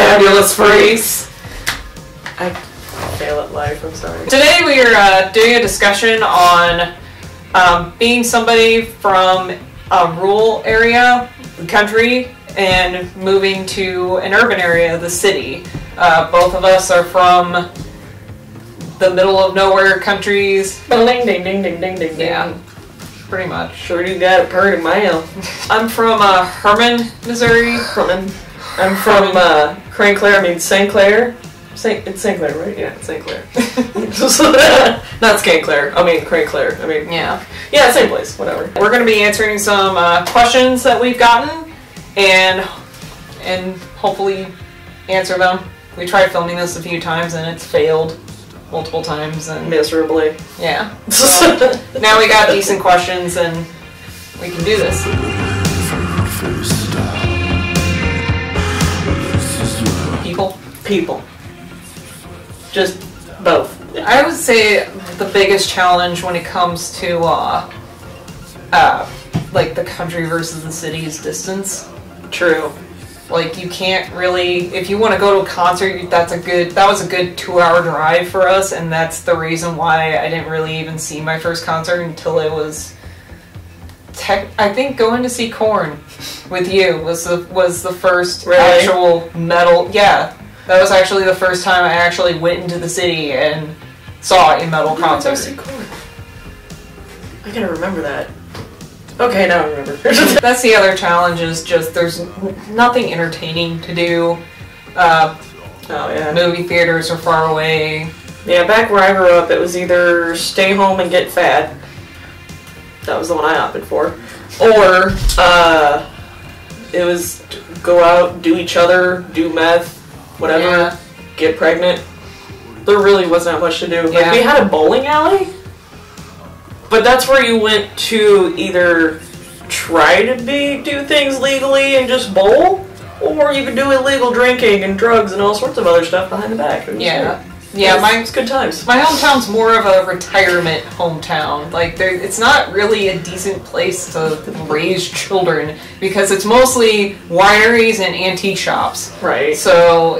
fabulous phrase. I fail at life, I'm sorry. Today we are doing a discussion on being somebody from a rural area, the country, and moving to an urban area, the city. Both of us are from the middle of nowhere countries. Ding, ding, ding, ding, ding, ding, Yeah, pretty much. Sure you got it pretty mail. I'm from Herman, Missouri. Herman. I'm from St. Clair. It's St. Clair, right? Yeah, it's St. Clair. Not St. Clair. I mean, St. Clair. I mean, Yeah. Yeah, same place. Whatever. We're going to be answering some questions that we've gotten and hopefully answer them. We tried filming this a few times and it's failed multiple times and Miserably. yeah. So now we got decent questions and we can do this. People. Just both. I would say the biggest challenge when it comes to like the country versus the city is distance. True. Like you can't really, if you want to go to a concert, that was a good 2-hour drive for us, and that's the reason why I didn't really even see my first concert until it was I think going to see Korn with you was the first actual metal. Yeah, that was actually the first time I actually went into the city and saw a metal concert. See Korn. I gotta remember that. Okay, now I remember. That's the other challenge, is just there's nothing entertaining to do. Oh yeah. Movie theaters are far away. Yeah, back where I grew up, it was either stay home and get fat. That was the one I opted for. Or, it was go out, do each other, do meth, whatever, Yeah. get pregnant. There really wasn't that much to do. Like, Yeah. we had a bowling alley, but that's where you went to either try to do things legally and just bowl, or you could do illegal drinking and drugs and all sorts of other stuff behind the back. It was Yeah. great. Yeah, It's good times. my hometown's more of a retirement hometown. Like, it's not really a decent place to raise children because it's mostly wineries and antique shops. Right. So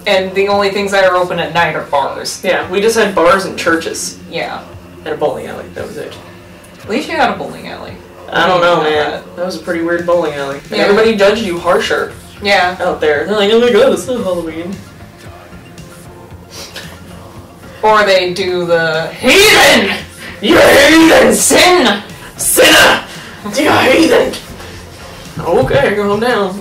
and the only things that are open at night are bars. Yeah, we just had bars and churches Yeah. and a bowling alley. That was it. At least you had a bowling alley. I don't know, Yeah. man. That was a pretty weird bowling alley. And Yeah. everybody judged you harsher Yeah. out there. They're like, oh my god, it's not Halloween. Or they do the heathen! You heathen! Sin! Sinner! You heathen! Okay, calm down.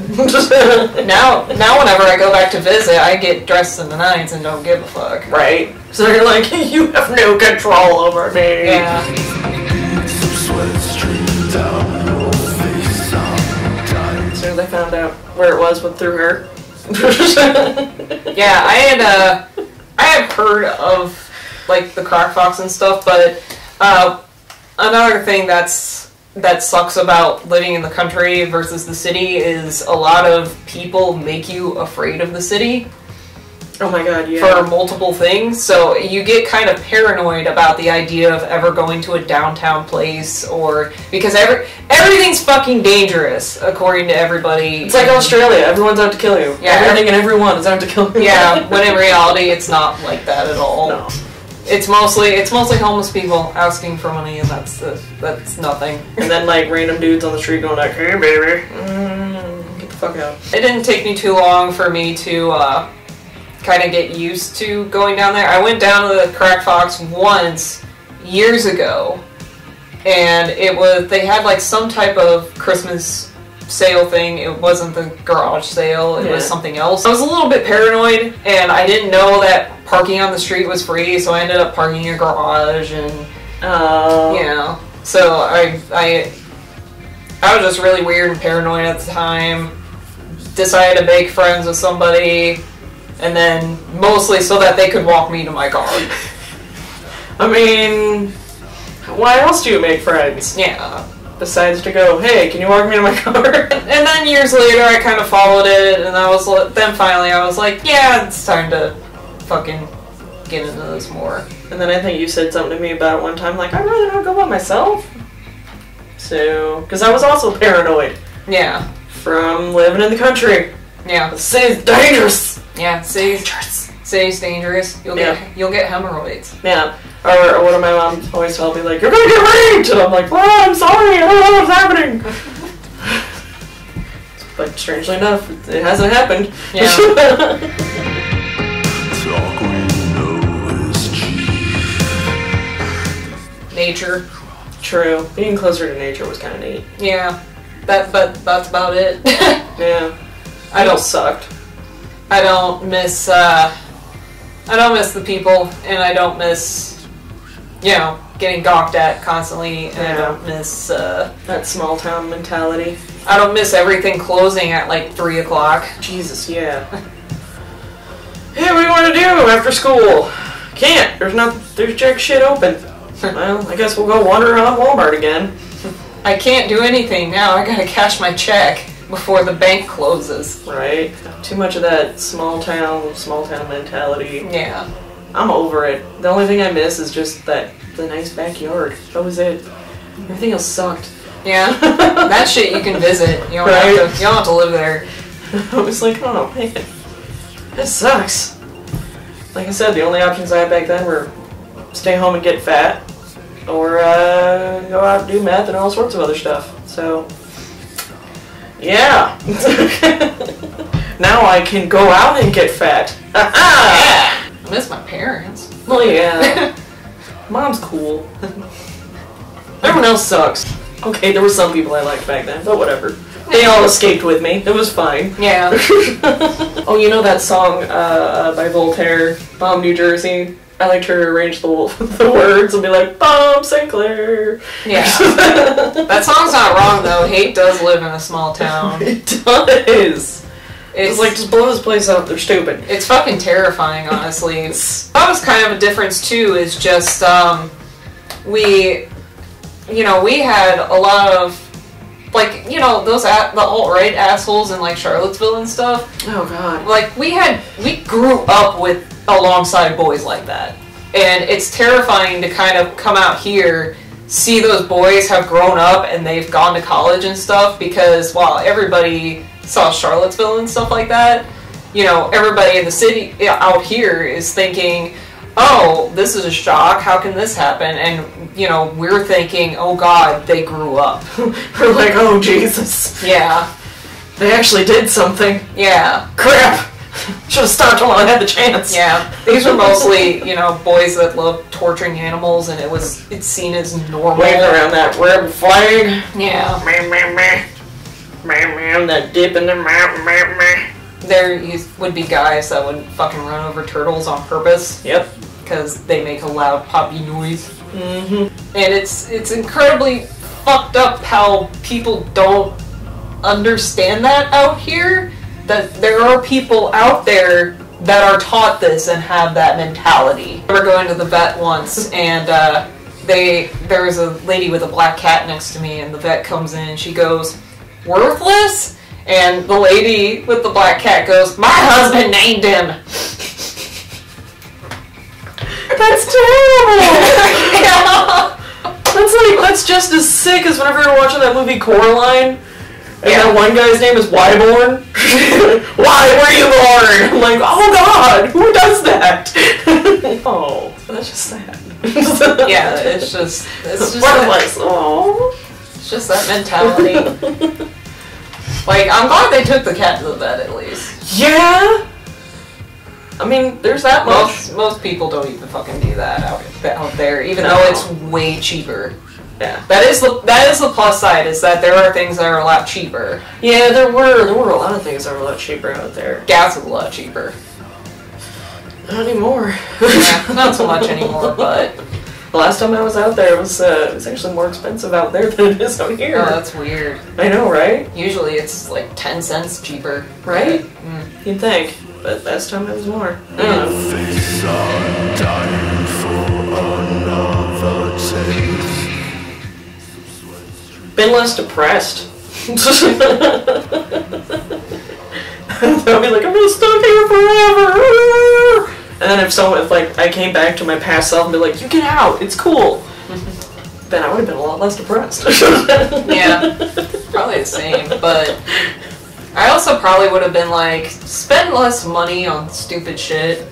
Now whenever I go back to visit, I get dressed in the nines and don't give a fuck. Right. So you're like, you have no control over me. Yeah. So they found out where it was through her. Yeah, I had heard of like the crack fox and stuff, but another thing that sucks about living in the country versus the city is a lot of people make you afraid of the city. Oh my god, yeah. For multiple things, so you get kind of paranoid about the idea of ever going to a downtown place, or because everything's fucking dangerous according to everybody. It's like Australia, everyone's out to kill you. Yeah, everything and everyone is out to kill you. Yeah, when in reality it's not like that at all. No. It's mostly homeless people asking for money, and that's nothing. And then like random dudes on the street going like, "Hey baby, get the fuck out." It didn't take me too long for me to kind of get used to going down there. I went down to the Crack Fox once years ago, and they had like some type of Christmas sale thing. It wasn't the garage sale, it was something else. I was a little bit paranoid, and I didn't know that parking on the street was free, so I ended up parking in a garage, and you know, so I was just really weird and paranoid at the time. Decided to make friends with somebody, and then mostly so that they could walk me to my car. I mean, why else do you make friends? Yeah. Besides to go, hey, can you walk me to my car? And then years later, I kind of followed it, and then finally I was like, yeah, it's time to fucking get into this more. And then I think you said something to me about it one time, like, I'd rather not go by myself. So, because I was also paranoid. Yeah. From living in the country. Yeah. The city's dangerous. Yeah, city's dangerous. You'll get hemorrhoids. Yeah. Or what my mom always told me, like, you're gonna get raped! And I'm like, well, I'm sorry, I don't know what's happening. But strangely enough, it hasn't happened. Yeah. Talk we know is cheap. Nature. True. Being closer to nature was kind of neat. Yeah. But that's about it. Yeah. I don't sucked. I don't miss the people, and I don't miss, getting gawked at constantly, and I don't miss, that small town mentality. I don't miss everything closing at like 3 o'clock. Jesus, yeah. Hey, what do you want to do after school? Can't. There's jack shit open. Well, I guess we'll go wander around Walmart again. I can't do anything now. I gotta cash my check before the bank closes. Right? Too much of that small town mentality. Yeah. I'm over it. The only thing I miss is just the nice backyard. That was it. Everything else sucked. Yeah. That shit you can visit. You don't have to live there. I was like, oh man, this sucks. Like I said, the only options I had back then were stay home and get fat, or go out and do meth and all sorts of other stuff. So, yeah. Now I can go out and get fat. Yeah. I miss my parents. Well, yeah. Mom's cool. Everyone else sucks. Okay, there were some people I liked back then, but whatever. They all escaped with me. It was fine. Yeah. Oh, you know that song by Voltaire, Bomb, New Jersey? I like to rearrange the words and be like, Bomb Sinclair. Yeah. That song's not wrong, though. Hate does live in a small town. It does. It's like, just blow this place up. They're stupid. It's fucking terrifying, honestly. That was kind of a difference, too, is just, we had a lot of, like, those the alt-right assholes in, like, Charlottesville and stuff. Oh, God. Like, we grew up alongside boys like that. And it's terrifying to kind of come out here, see those boys have grown up and they've gone to college and stuff, because while everybody saw Charlottesville and stuff like that, everybody in the city out here is thinking, oh, this is a shock, how can this happen? And, we're thinking, oh God, they grew up. We're like, oh Jesus. Yeah. They actually did something. Yeah. Crap! Should have stopped while I had the chance. Yeah. These were mostly, boys that loved torturing animals, and it's seen as normal. Waving around that red flag. Yeah. That dip in the mountain. There would be guys that would fucking run over turtles on purpose. Yep. Because they make a loud poppy noise. Mm-hmm. And it's incredibly fucked up how people don't understand that out here. That there are people out there that are taught this and have that mentality. We were going to the vet once, and there was a lady with a black cat next to me, and the vet comes in and she goes, "Worthless?" And the lady with the black cat goes, "My husband named him." That's terrible! Yeah. That's just as sick as whenever you're watching that movie Coraline, and that one guy's name is Wyborn. Why were you born? I'm like, oh God, who does that? Oh, that's just sad. Yeah, it's just worthless. Oh, it's just that mentality. Like, I'm glad they took the cat to the vet at least. Yeah. I mean, there's that much. Most people don't even fucking do that out there, even though it's way cheaper. Yeah. That is the plus side, is that there are things that are a lot cheaper. Yeah, there were a lot of things that were a lot cheaper out there. Gas is a lot cheaper. Not anymore. Yeah, not so much anymore, but the last time I was out there, it was actually more expensive out there than it is out here. Oh, that's weird. I know, right? Usually it's like 10 cents cheaper. Right? You'd think. But last time it was more. Face are dying for another taste. Been less depressed. I'll be like, I'm gonna stuck here forever. And then if I came back to my past self and be like, you get out, it's cool. Then I would have been a lot less depressed. Yeah, probably the same, but I also probably would have been like, spend less money on stupid shit.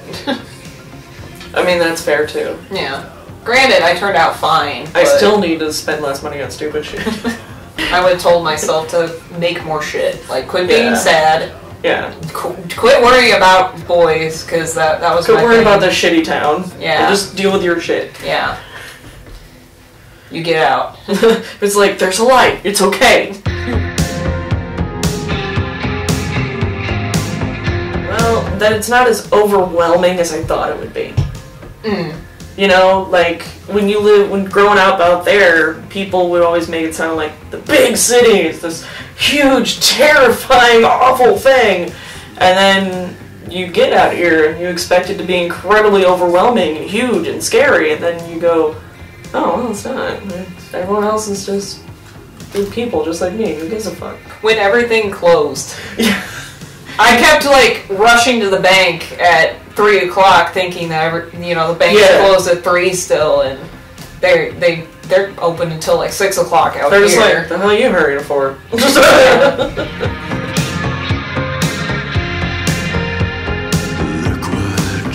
I mean, that's fair too. Yeah. Granted, I turned out fine. I still need to spend less money on stupid shit. I would have told myself to make more shit. Like, quit being sad. Yeah. Quit worrying about boys, because that was Quit my worrying thing. about this shitty town. Yeah. And just deal with your shit. Yeah. You get out. It's like, there's a light. It's okay. Well, that it's not as overwhelming as I thought it would be. You know, like, when growing up out there, people would always make it sound like the big city is this huge, terrifying, awful thing. And then you get out here and you expect it to be incredibly overwhelming and huge and scary, and then you go, oh, well, it's not. Everyone else is just good people, just like me. Who gives a fuck? When everything closed. Yeah. I kept, like, rushing to the bank at 3 o'clock thinking that, the bank's closed at 3 still, and they're open until, like, 6 o'clock out They're here. just like, the hell are you hurrying for?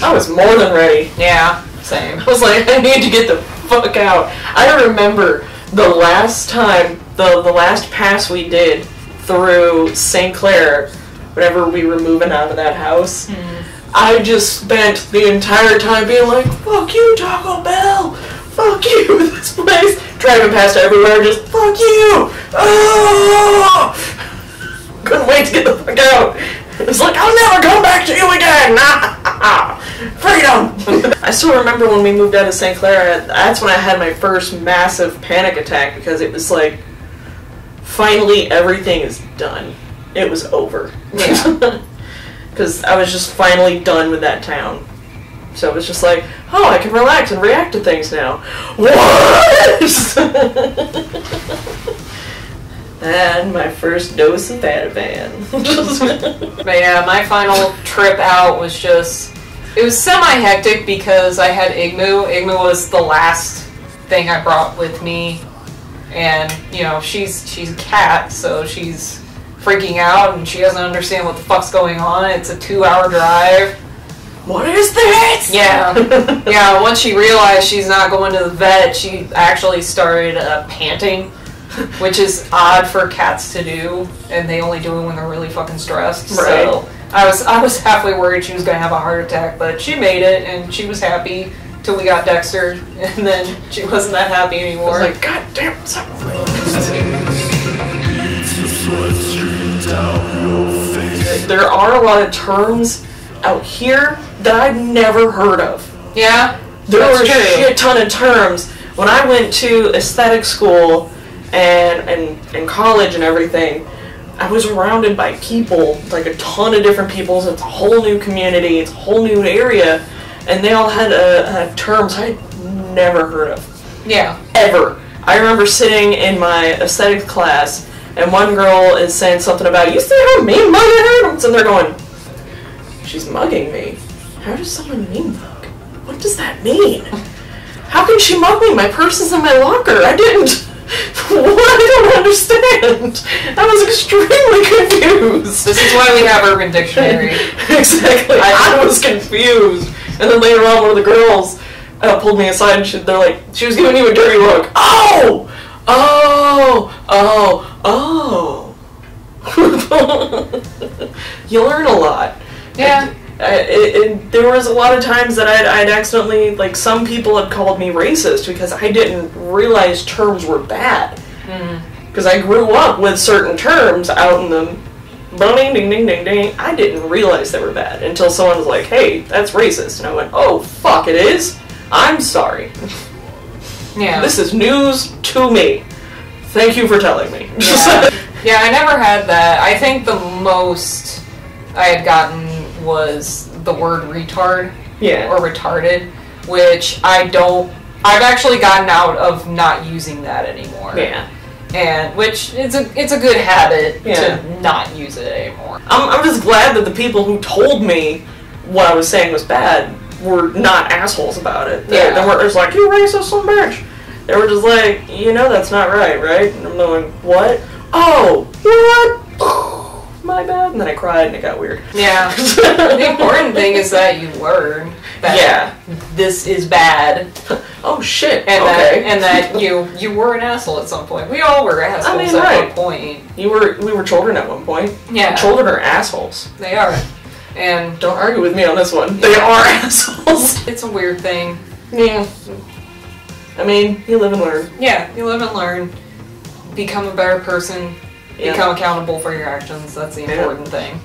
I was more than ready. Yeah, same. I was like, I need to get the fuck out. I remember the last time, the last pass we did through St. Clair, whenever we were moving out of that house, I just spent the entire time being like, fuck you, Taco Bell! Fuck you, this place! Driving past everywhere, just, fuck you! Oh! Couldn't wait to get the fuck out. It's like, I'll never come back to you again! Freedom! I still remember when we moved out of St. Clair, that's when I had my first massive panic attack, because it was like, finally everything is done. It was over. Yeah. Because I was just finally done with that town. So it was just like, oh, I can relax and react to things now. What? And my first dose of Ativan. But yeah, my final trip out was it was semi-hectic because I had Igmu. Igmu was the last thing I brought with me. And, she's a cat, so she's freaking out and she doesn't understand what the fuck's going on. It's a 2-hour drive. What is this? Yeah. Yeah, once she realized she's not going to the vet, she actually started panting, which is odd for cats to do, and they only do it when they're really fucking stressed. Right. So I was halfway worried she was going to have a heart attack, but she made it, and she was happy till we got Dexter, and then she wasn't that happy anymore. I was like, God damn it. There are a lot of terms out here that I've never heard of. Yeah, There were a true. shit ton of terms. When I went to aesthetic school and college and everything, I was surrounded by people, like a ton of different people. So it's a whole new community, it's a whole new area, and they all had terms I'd never heard of. Yeah. Ever. I remember sitting in my aesthetics class, and one girl is saying something about, you see how mean mugging her? And they're going, she's mugging me? How does someone mean mug? What does that mean? How can she mug me? My purse is in my locker. I didn't. What? I don't understand. I was extremely confused. This is why we have Urban Dictionary. Exactly. I was confused. And then later on, one of the girls pulled me aside and she was giving you a dirty look. Oh! Oh! Oh! Oh! You learn a lot. Yeah. There was a lot of times that I'd accidentally, some people had called me racist because I didn't realize terms were bad. Because I grew up with certain terms out in the ding ding ding ding ding. I didn't realize they were bad until someone was like, hey, that's racist. And I went, oh, fuck, it is? I'm sorry. Yeah. This is news to me. Thank you for telling me. Yeah. Yeah, I never had that. I think the most I had gotten was the word retard. Yeah. Or retarded, which I've actually gotten out of not using that anymore. Yeah. And which it's a good habit Yeah. to not use it anymore. I'm just glad that the people who told me what I was saying was bad were not assholes about it. They weren't just like, you racist son of a bitch. They were just like, that's not right? And I'm going, what? Oh, what? my bad, and then I cried and it got weird. Yeah. The important thing is that you learn that this is bad. Oh shit. And okay. that you were an asshole at some point. We all were assholes at one point. We were children at one point. Yeah. Children are assholes. They are. And don't argue with me on this one. They are assholes. It's a weird thing. Yeah. I mean, you live and learn. Yeah, you live and learn. Become a better person. Yeah. Become accountable for your actions. That's the important thing.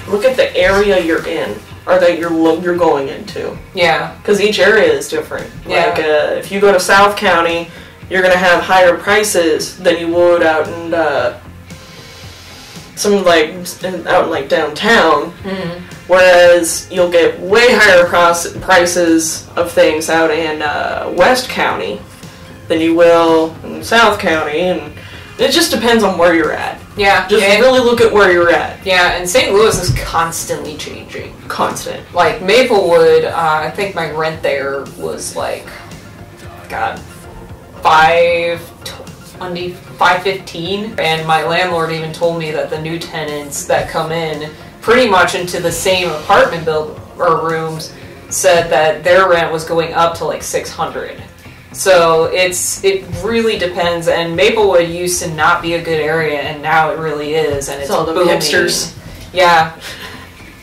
Look at the area you're in, or that you're going into. Yeah. Because each area is different. Yeah. Like, if you go to South County, you're gonna have higher prices than you would out in out in downtown. Mm-hmm. Whereas you'll get way higher prices of things out in West County than you will in South County, and it just depends on where you're at. Yeah. Just really look at where you're at. Yeah, and St. Louis is constantly changing. Constant. Like Maplewood, I think my rent there was like, God, $515, and my landlord even told me that the new tenants that come in pretty much into the same apartment rooms said that their rent was going up to like $600. So it really depends, and Maplewood used to not be a good area, and now it really is, and it's all the hipsters. Yeah.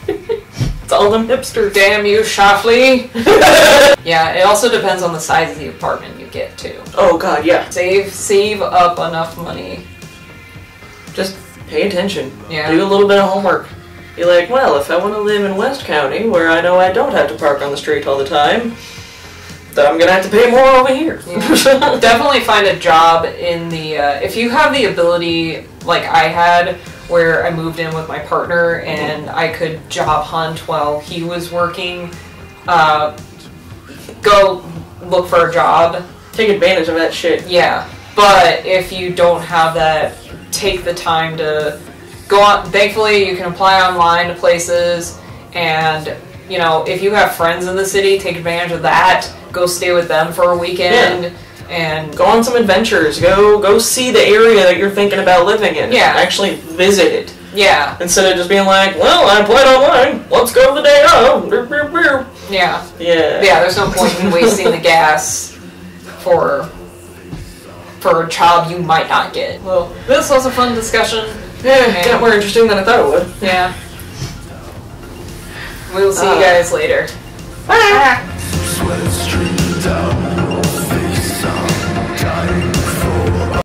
It's all them hipsters. Damn you, Shoffley. Yeah, it also depends on the size of the apartment you get too. Oh god, yeah. Save up enough money. Just pay attention. Yeah. Do a little bit of homework. Be like, well, if I want to live in West County, where I know I don't have to park on the street all the time, then I'm gonna have to pay more over here. Yeah. Definitely find a job in the if you have the ability, like I had, where I moved in with my partner and I could job hunt while he was working. Go look for a job. Take advantage of that shit. Yeah, but if you don't have that, take the time to go on. Thankfully, you can apply online to places, and you know, if you have friends in the city, take advantage of that. Go stay with them for a weekend, and go on some adventures. Go see the area that you're thinking about living in. Yeah, actually visit it. Yeah, instead of just being like, well, I applied online. Let's go the day of. Yeah. Yeah. Yeah. There's no point in wasting the gas for a job you might not get. Well, this was a fun discussion. Yeah, it got more interesting than I thought it would. Yeah. We will see you guys later. Bye.